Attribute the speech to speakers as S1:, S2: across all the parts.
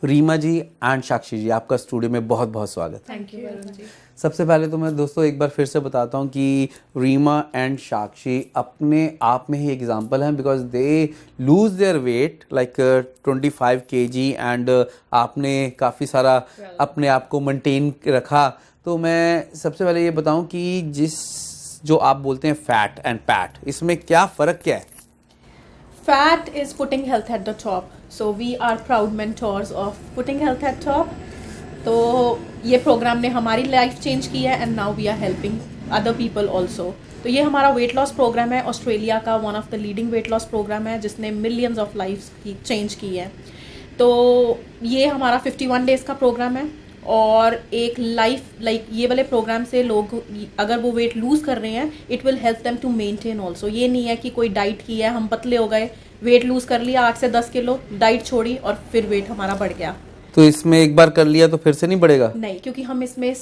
S1: रीमा जी and साक्षी जी, आपका studio में बहुत बहुत स्वागत।
S2: थैंक यू वरुण जी।
S1: सबसे पहले तो मैं दोस्तों एक बार फिर से बताता हूँ कि रीमा एंड साक्षी अपने आप में ही एग्जाम्पल हैं, because they lose their weight like 25 kg and आपने काफ़ी सारा अपने आप को मेंटेन रखा। तो मैं सबसे पहले ये बताऊँ कि जो आप बोलते हैं फैट एंड पैट, इसमें क्या फ़र्क क्या है?
S2: Fat is putting health at the top. So we are proud mentors of putting health at top. तो ये प्रोग्राम ने हमारी लाइफ चेंज की है and now we are helping other people also. तो ये हमारा वेट लॉस प्रोग्राम है, ऑस्ट्रेलिया का one of the leading weight loss program है जिसने मिलियंस ऑफ लाइफ्स की चेंज की है। तो ये हमारा 51 डेज़ का प्रोग्राम है और एक लाइक ये वाले प्रोग्राम से लोग अगर वो वेट लूज़ कर रहे हैं it will help them to maintain also. ये नहीं है कि कोई डाइट की है, हम पतले हो गए, वेट लूज़ कर लिया 8 से 10 किलो, डाइट छोड़ी और फिर वेट हमारा बढ़ गया।
S1: तो इसमें एक बार कर लिया तो फिर से नहीं बढ़ेगा?
S2: नहीं, क्योंकि हम इसमें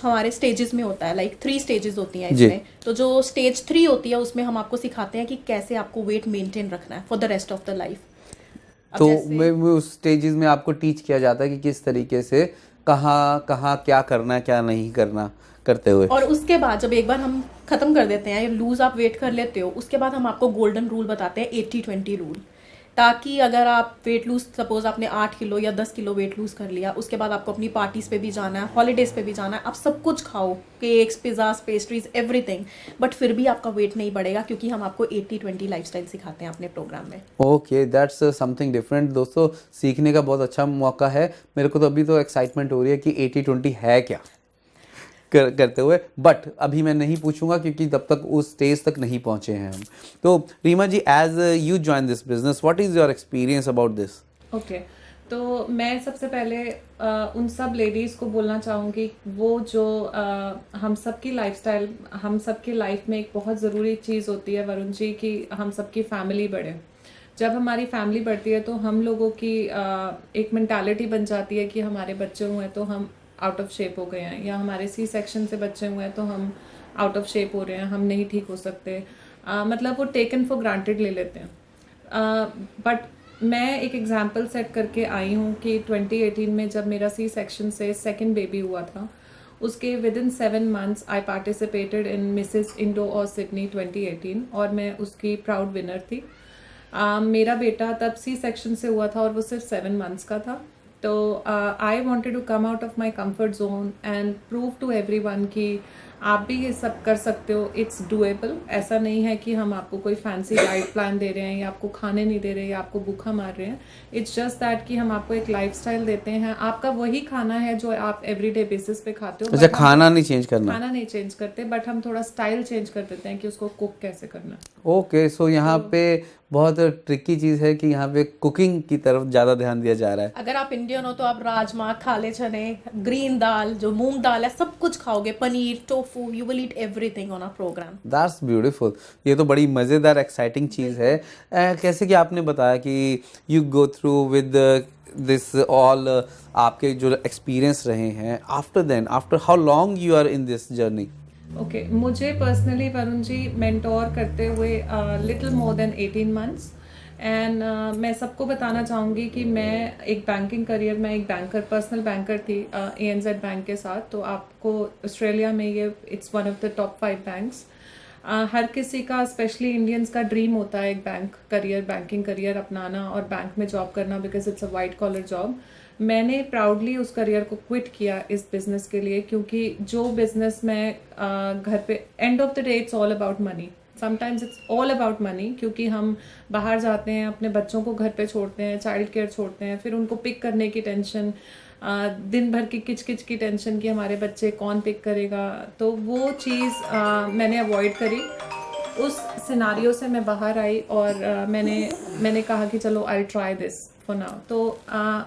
S2: हमारे स्टेजेस में होता है, लाइक 3 स्टेजेस होती हैं इसमें। तो जो स्टेज 3 होती है उसमें हम आपको सिखाते हैं कि कैसे आपको वेट मेंटेन रखना है for the rest of the life.
S1: तो मैं उस स्टेजेस में आपको टीच किया जाता है कि किस तरीके से कहाँ कहाँ क्या करना है क्या नहीं करना करते हुए।
S2: और उसके बाद जब एक बार हम खत्म कर देते हैं, लूज आप वेट कर लेते हो, उसके बाद हम आपको गोल्डन रूल बताते हैं, 80-20 रूल। ताकि अगर आप वेट लूज, सपोज आपने 8 किलो या 10 किलो वेट लूज कर लिया, उसके बाद आपको अपनी पार्टीज पे भी जाना है, हॉलीडेज पे भी जाना है, आप सब कुछ खाओ, cakes, pizzas, pastries, everything, but फिर भी आपका वेट नहीं बढ़ेगा क्योंकि हम आपको 80-20 लाइफस्टाइल सिखाते हैं अपने प्रोग्राम में।
S1: Okay, that's something different. दोस्तों सीखने का बहुत अच्छा मौका है। मेरे को तो अभी तो एक्साइटमेंट हो रही है कि 80-20 है क्या करते हुए, बट अभी मैं नहीं पूछूंगा क्योंकि तब तक उस स्टेज तक नहीं पहुंचे हैं हम। तो Reema ji, as you join this business, what is your experience about this?
S3: Okay, तो मैं सबसे पहले उन सब लेडीज़ को बोलना चाहूँगी, वो जो हम सबकी लाइफस्टाइल, हम सबकी लाइफ में एक बहुत ज़रूरी चीज़ होती है वरुण जी, कि हम सबकी फैमिली बढ़े। जब हमारी फैमिली बढ़ती है तो हम लोगों की एक मेंटालिटी बन जाती है कि हमारे बच्चे हुए हैं तो हम आउट ऑफ शेप हो गए हैं, या हमारे सी सेक्शन से बच्चे हुए हैं तो हम आउट ऑफ शेप हो रहे हैं, हम नहीं ठीक हो सकते। मतलब वो टेकन फॉर ग्रांटेड ले लेते हैं। बट मैं एक एग्जांपल सेट करके आई हूँ कि 2018 में जब मेरा सी सेक्शन से सेकंड बेबी हुआ था, उसके with in 7 months I participated in Mrs Indo और सिडनी 2018 और मैं उसकी प्राउड विनर थी। मेरा बेटा तब सी सेक्शन से हुआ था और वो सिर्फ 7 months का था। तो I wanted to come out of my comfort zone and prove to everyone कि आप भी ये सब कर सकते हो, इट्स डूएबल। ऐसा नहीं है कि हम आपको कोई फैंसी डाइट प्लान दे रहे हैं या आपको खाने नहीं दे रहे या आपको भूखा मार रहे हैं। इट्स जस्ट दैट कि हम आपको एक लाइफस्टाइल देते हैं, आपका वही खाना है जो आप एवरीडे बेसिस पे खाते हो।
S1: अच्छा, खाना नहीं चेंज करना?
S3: खाना नहीं चेंज करते, बट हम थोड़ा स्टाइल चेंज कर देते हैं कि उसको कुक कैसे करना है।
S1: ओके, सो यहाँ पे बहुत ट्रिकी चीज़ है कि यहाँ पे कुकिंग की तरफ ज़्यादा ध्यान दिया जा रहा है।
S2: अगर आप इंडियन हो तो आप राजमा, काले चने, ग्रीन दाल, जो मूंग दाल है, सब कुछ खाओगे, paneer, tofu, you will eat everything on a program.
S1: That's beautiful. ये तो बड़ी मज़ेदार एक्साइटिंग चीज़ है। कैसे कि आपने बताया कि you go through with this all, आपके जो एक्सपीरियंस रहे हैं, after how long you are in this journey?
S3: Okay, मुझे पर्सनली वरुण जी मेंटोर करते हुए little more than 18 months and मैं सबको बताना चाहूँगी कि मैं एक बैंकिंग करियर में एक बैंकर, पर्सनल बैंकर थी ANZ बैंक के साथ। तो आपको ऑस्ट्रेलिया में ये it's one of the top 5 banks. हर किसी का, स्पेशली इंडियंस का ड्रीम होता है एक बैंकिंग करियर अपनाना और बैंक में जॉब करना, because it's a white collar job. मैंने प्राउडली उस करियर को क्विट किया इस बिज़नेस के लिए, क्योंकि जो बिज़नेस में घर पे, end of the day it's all about money, sometimes it's all about money, क्योंकि हम बाहर जाते हैं, अपने बच्चों को घर पे छोड़ते हैं, चाइल्ड केयर छोड़ते हैं, फिर उनको पिक करने की टेंशन, दिन भर की किच की टेंशन कि हमारे बच्चे कौन पिक करेगा। तो वो चीज़ मैंने अवॉइड करी। उस सिनारियो से मैं बाहर आई और मैंने कहा कि चलो I try this for now. तो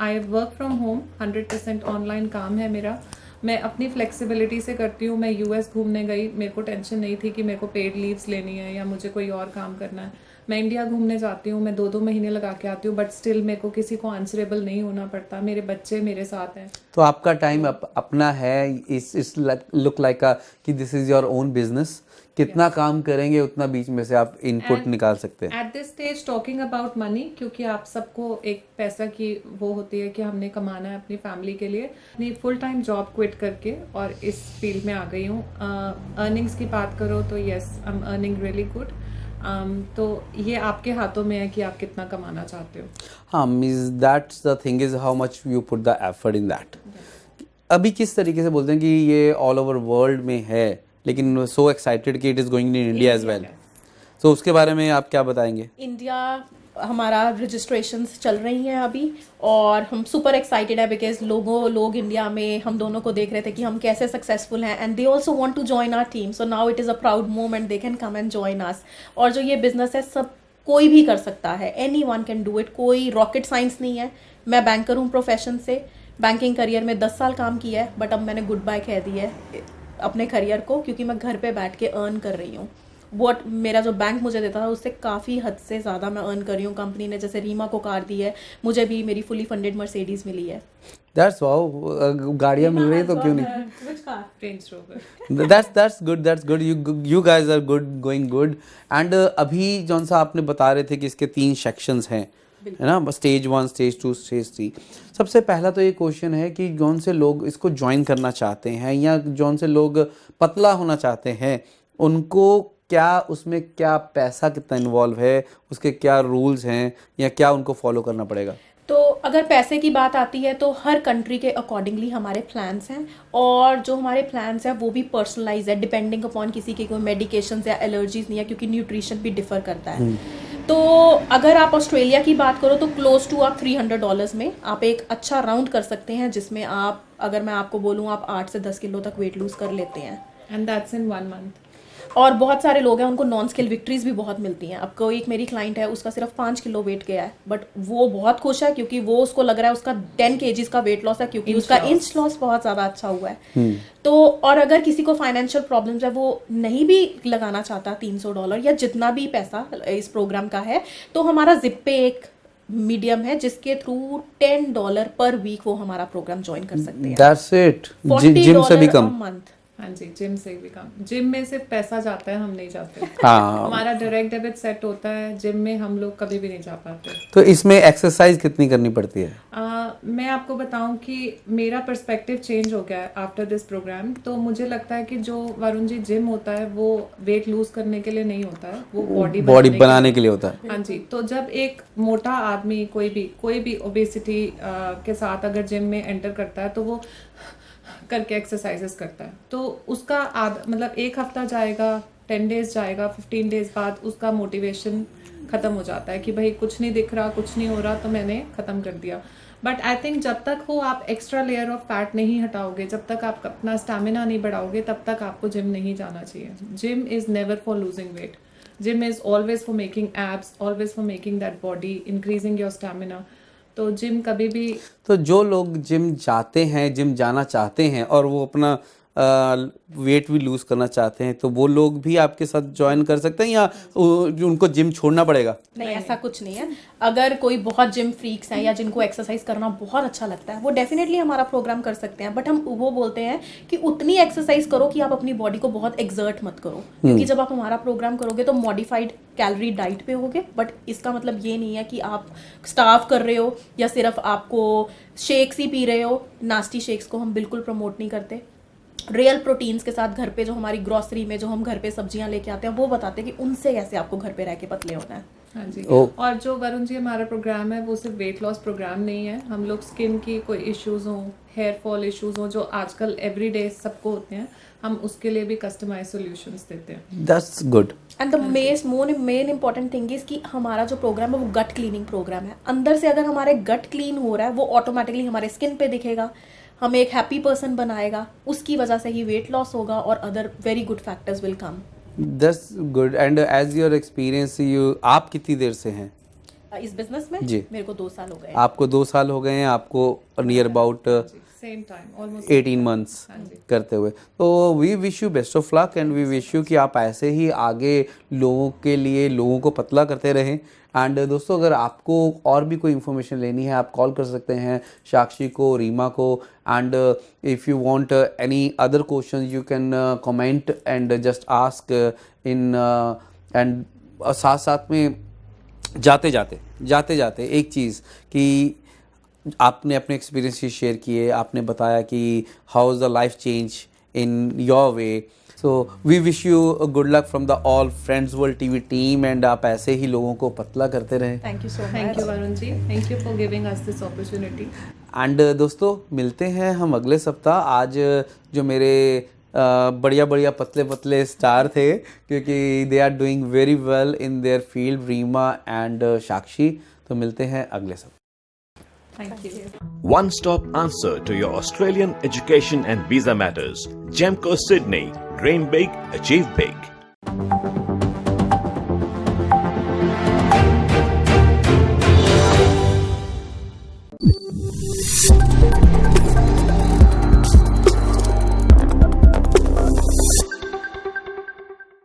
S3: I work from home, 100% online काम है मेरा। मैं अपनी फ्लेक्सिबिलिटी से करती हूँ। मैं US घूमने गई, मेरे को टेंशन नहीं थी कि मेरे को पेड लीव्स लेनी है या मुझे कोई और काम करना है। मैं इंडिया घूमने जाती हूँ, मैं 2-2 महीने लगा के आती हूँ, बट स्टिल मेरे को किसी को आंसरेबल नहीं होना पड़ता, मेरे बच्चे मेरे साथ हैं।
S1: तो आपका टाइम अपना है, इस लुक लाइक कि this is your own business, कितना काम करेंगे उतना बीच में से आप इनपुट निकाल सकते हैं।
S3: At this stage talking about money, क्योंकि आप सबको एक पैसा की वो होती है कि हमने कमाना है अपनी फैमिली के लिए, अपनी फुल टाइम जॉब क्विट करके और इस फील्ड में आ गई हूँ। अर्निंग्स की बात करो तो yes, I am earning really good. तो ये आपके हाथों में है कि आप कितना कमाना चाहते हो।
S1: हाँ, means that's the thing is how much you put the effort in that. अभी किस तरीके से बोलते हैं कि ये ऑल ओवर वर्ल्ड में है, लेकिन सो एक्साइटेड कि it is going in India as well, तो उसके बारे में आप क्या बताएंगे?
S2: इंडिया हमारा रजिस्ट्रेशंस चल रही हैं अभी, और हम सुपर एक्साइटेड है बिकॉज लोग इंडिया में हम दोनों को देख रहे थे कि हम कैसे सक्सेसफुल हैं, and they also want to join our team, so now it is a proud moment, they can come and join us. और जो ये बिजनेस है सब कोई भी कर सकता है, any one can do it, कोई रॉकेट साइंस नहीं है। मैं बैंकर हूँ प्रोफेशन से, बैंकिंग करियर में 10 साल काम किया है, बट अब मैंने गुड बाय कह दी है अपने करियर को, क्योंकि मैं घर पे बैठ के अर्न कर रही हूँ। वॉट मेरा जो बैंक मुझे देता था उससे काफ़ी हद से ज़्यादा मैं अर्न कर रही हूँ। कंपनी ने जैसे रीमा को कार दी है, मुझे भी मेरी फुली फंडेड मर्सिडीज मिली है।
S1: दैट्स वाओ, गाड़ियाँ मिल रही है तो क्यों नहीं?
S3: Which car? Range Rover.
S1: that's good, you guys are good, going good। and अभी जौन सा आपने बता रहे थे कि इसके 3 सेक्शंस हैं, है ना, स्टेज 1, स्टेज 2, स्टेज 3। सबसे पहला तो ये क्वेश्चन है कि जौन से लोग इसको ज्वाइन करना चाहते हैं या जौन से लोग पतला होना चाहते हैं, उनको क्या उसमें क्या पैसा कितना इन्वॉल्व है, उसके क्या रूल्स हैं या क्या उनको फॉलो करना पड़ेगा?
S2: तो अगर पैसे की बात आती है तो हर कंट्री के अकॉर्डिंगली हमारे प्लान्स हैं, और जो हमारे प्लान्स हैं वो भी पर्सनलाइज है, डिपेंडिंग अपॉन किसी के कोई मेडिकेशंस या एलर्जीज नहीं है, क्योंकि न्यूट्रिशन भी डिफर करता है। तो अगर आप ऑस्ट्रेलिया की बात करो तो क्लोज टू आप $300 में आप एक अच्छा राउंड कर सकते हैं, जिसमें आप, अगर मैं आपको बोलूँ, आप 8 से 10 किलो तक वेट लूज कर लेते हैं।
S3: And that's in 1 month.
S2: और बहुत सारे लोग हैं उनको नॉन स्किल विक्ट्रीज भी बहुत मिलती हैं। अब कोई एक मेरी क्लाइंट है, उसका सिर्फ 5 किलो वेट गया है, बट वो बहुत खुश है क्योंकि वो, उसको लग रहा है उसका 10 kgs का वेट लॉस है, क्योंकि उसका इंच लॉस बहुत ज़्यादा अच्छा हुआ है। तो और अगर किसी को फाइनेंशियल प्रॉब्लम्स है, वो नहीं भी लगाना चाहता $300 या जितना भी पैसा इस प्रोग्राम का है, तो हमारा जिप पे एक मीडियम है जिसके थ्रू $10 पर वीक वो हमारा प्रोग्राम ज्वाइन कर सकते हैं।
S1: दैट्स इट, जिम से भी कम।
S2: मंथ।
S3: हाँ जी, जिम से भी कम। जिम में सिर्फ पैसा जाता है, हम नहीं जाते।
S1: हाँ,
S3: हमारा डायरेक्ट डेबिट सेट होता है, जिम में हम लोग कभी भी नहीं जा पाते।
S1: तो इसमें एक्सरसाइज कितनी करनी पड़ती है?
S3: मैं आपको बताऊं कि मेरा पर्सपेक्टिव चेंज हो गया है आफ्टर दिस प्रोग्राम। तो मुझे लगता है कि जो वरुण जी जिम होता है वो वेट लूज करने के लिए नहीं होता है, वो बॉडी
S1: बनाने के लिए होता है।
S3: हाँ जी, तो जब एक मोटा आदमी कोई भी ओबेसिटी के साथ अगर जिम में एंटर करता है तो वो करके एक्सरसाइजेस करता है, तो उसका मतलब 1 हफ्ता जाएगा, 10 डेज जाएगा, 15 डेज बाद उसका मोटिवेशन खत्म हो जाता है कि भाई कुछ नहीं दिख रहा, कुछ नहीं हो रहा, तो मैंने खत्म कर दिया। बट आई थिंक जब तक वो आप एक्स्ट्रा लेयर ऑफ फैट नहीं हटाओगे, जब तक आप अपना स्टैमिना नहीं बढ़ाओगे, तब तक आपको जिम नहीं जाना चाहिए। Gym is never for losing weight, gym is always for making abs, always for making that body, increasing your stamina. तो जिम कभी भी, तो
S1: जो लोग जिम जाते हैं, जिम जाना चाहते हैं और वो अपना वेट भी लूज करना चाहते हैं, तो वो लोग भी आपके साथ ज्वाइन कर सकते हैं या उनको जिम छोड़ना पड़ेगा?
S2: नहीं, ऐसा कुछ नहीं है। अगर कोई बहुत जिम फ्रीक्स हैं या जिनको एक्सरसाइज करना बहुत अच्छा लगता है, वो डेफिनेटली हमारा प्रोग्राम कर सकते हैं, बट हम वो बोलते हैं कि उतनी एक्सरसाइज करो कि आप अपनी बॉडी को बहुत एक्सर्ट मत करो, क्योंकि जब आप हमारा प्रोग्राम करोगे तो मॉडिफाइड कैलोरी डाइट पे होगे, बट इसका मतलब ये नहीं है कि आप स्टार्व कर रहे हो या सिर्फ आपको शेक्स ही पी रहे हो। नास्टी शेक्स को हम बिल्कुल प्रमोट नहीं करते। रियल प्रोटीन्स के साथ घर पे जो हमारी ग्रोसरी में जो हम घर पे सब्जियां लेके आते हैं, वो बताते हैं कि उनसे कैसे आपको घर पे रह के पतले होना है।
S3: हाँ जी। और जो वरुण जी हमारा प्रोग्राम है वो सिर्फ वेट लॉस प्रोग्राम नहीं है। हम लोग स्किन की कोई इश्यूज हों, हेयर फॉल इश्यूज हों, जो आजकल एवरीडे सबको होते हैं, हम उसके लिए भी कस्टमाइज सॉल्यूशंस देते हैं।
S1: That's good.
S2: And the main important thing is कि हमारा जो प्रोग्राम है वो गट क्लीनिंग प्रोग्राम है। अंदर से अगर हमारे गट क्लीन हो रहा है, वो ऑटोमेटिकली हमारे स्किन पे दिखेगा, हमें एक हैप्पी पर्सन बनाएगा, उसकी वजह से ही वेट लॉस होगा और other very good factors will come.
S1: That's good. And as your experience, आप कितनी देर से हैं
S2: इस बिजनेस में?
S1: जी,
S2: मेरे को 2 साल हो गए।
S1: आपको 2 साल हो गए हैं, आपको near about
S3: same time almost
S1: 18 months
S3: हाँ जी।
S1: करते हुए। तो we wish you best of luck and we wish you कि आप ऐसे ही आगे लोगों के लिए लोगों को पतला करते रहें। एंड दोस्तों, अगर आपको और भी कोई इन्फॉर्मेशन लेनी है, आप कॉल कर सकते हैं साक्षी को, रीमा को। And if you want any other question you can comment and just ask in. And साथ साथ में जाते जाते एक चीज़ कि आपने अपने एक्सपीरियंसेस शेयर किए, आपने बताया कि how is the life change in your way. So we wish you good luck from the all friends world TV team and आप ऐसे ही लोगों को पतला करते रहें।
S2: Thank you so
S3: thank
S2: much.
S3: You Varun ji, thank you for giving us this opportunity.
S1: And दोस्तों, मिलते हैं हम अगले सप्ताह। आज जो मेरे बढ़िया बढ़िया पतले पतले स्टार थे, क्योंकि they are doing very well in their field, Reema and Sakshi. तो मिलते हैं अगले सप्ताह।
S3: Thank you.
S4: One-stop answer to your Australian education and visa matters. Gemco Sydney. Dream big, achieve big.